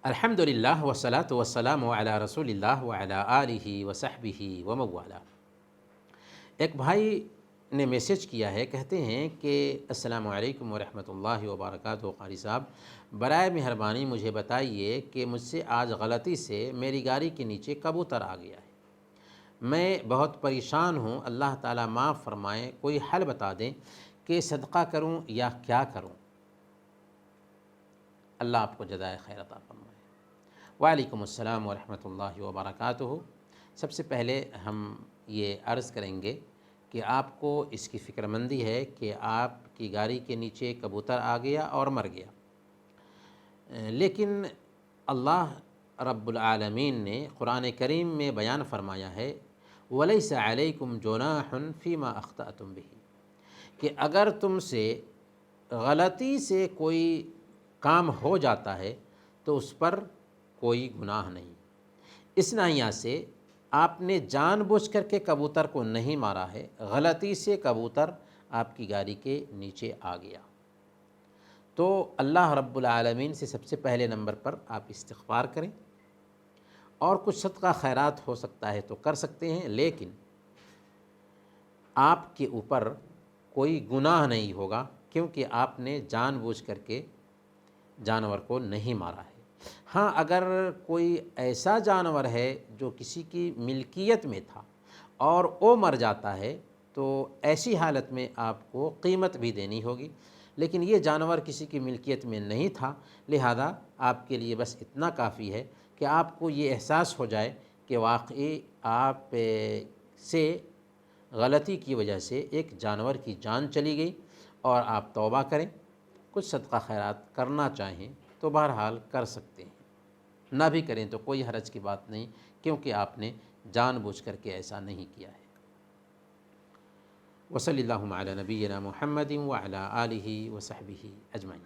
الحمدللہ والصلاۃ والسلام علی رسول اللہ وعلی آلہ وصحبہ ومن والہ۔ ایک بھائی نے میسیج کیا ہے، کہتے ہیں کہ السلام علیکم ورحمۃ اللہ وبرکاتہ۔ قاری صاحب، برائے مہربانی مجھے بتائیے کہ مجھ سے آج غلطی سے میری گاڑی کے نیچے کبوتر آ گیا ہے، میں بہت پریشان ہوں، اللہ تعالیٰ معاف فرمائے، کوئی حل بتا دیں کہ صدقہ کروں یا کیا کروں؟ اللہ آپ کو جزائے خیر عطا فرمائے۔ وعلیکم السلام ورحمۃ اللہ وبرکاتہ۔ سب سے پہلے ہم یہ عرض کریں گے کہ آپ کو اس کی فکر مندی ہے کہ آپ کی گاڑی کے نیچے کبوتر آ گیا اور مر گیا، لیکن اللہ رب العالمین نے قرآن کریم میں بیان فرمایا ہے وَلَيْسَ عَلَيْكُمْ جُنَاحٌ فِي مَا أَخْطَأْتُمْ بِهِ، کہ اگر تم سے غلطی سے کوئی کام ہو جاتا ہے تو اس پر کوئی گناہ نہیں۔ اس ناحیہ سے آپ نے جان بوجھ کر کے کبوتر کو نہیں مارا ہے، غلطی سے کبوتر آپ کی گاڑی کے نیچے آ گیا، تو اللہ رب العالمین سے سب سے پہلے نمبر پر آپ استغفار کریں، اور کچھ صدقہ خیرات ہو سکتا ہے تو کر سکتے ہیں، لیکن آپ کے اوپر کوئی گناہ نہیں ہوگا، کیونکہ آپ نے جان بوجھ کر کے جانور کو نہیں مارا ہے۔ ہاں، اگر کوئی ایسا جانور ہے جو کسی کی ملکیت میں تھا اور وہ مر جاتا ہے تو ایسی حالت میں آپ کو قیمت بھی دینی ہوگی، لیکن یہ جانور کسی کی ملکیت میں نہیں تھا، لہذا آپ کے لیے بس اتنا کافی ہے کہ آپ کو یہ احساس ہو جائے کہ واقعی آپ سے غلطی کی وجہ سے ایک جانور کی جان چلی گئی، اور آپ توبہ کریں، کچھ صدقہ خیرات کرنا چاہیں تو بہرحال کر سکتے ہیں، نہ بھی کریں تو کوئی حرج کی بات نہیں، کیونکہ آپ نے جان بوجھ کر کے ایسا نہیں کیا ہے۔ وصلی اللہ علی نبینا محمد وعلی آلہ وصحبہ اجمعین۔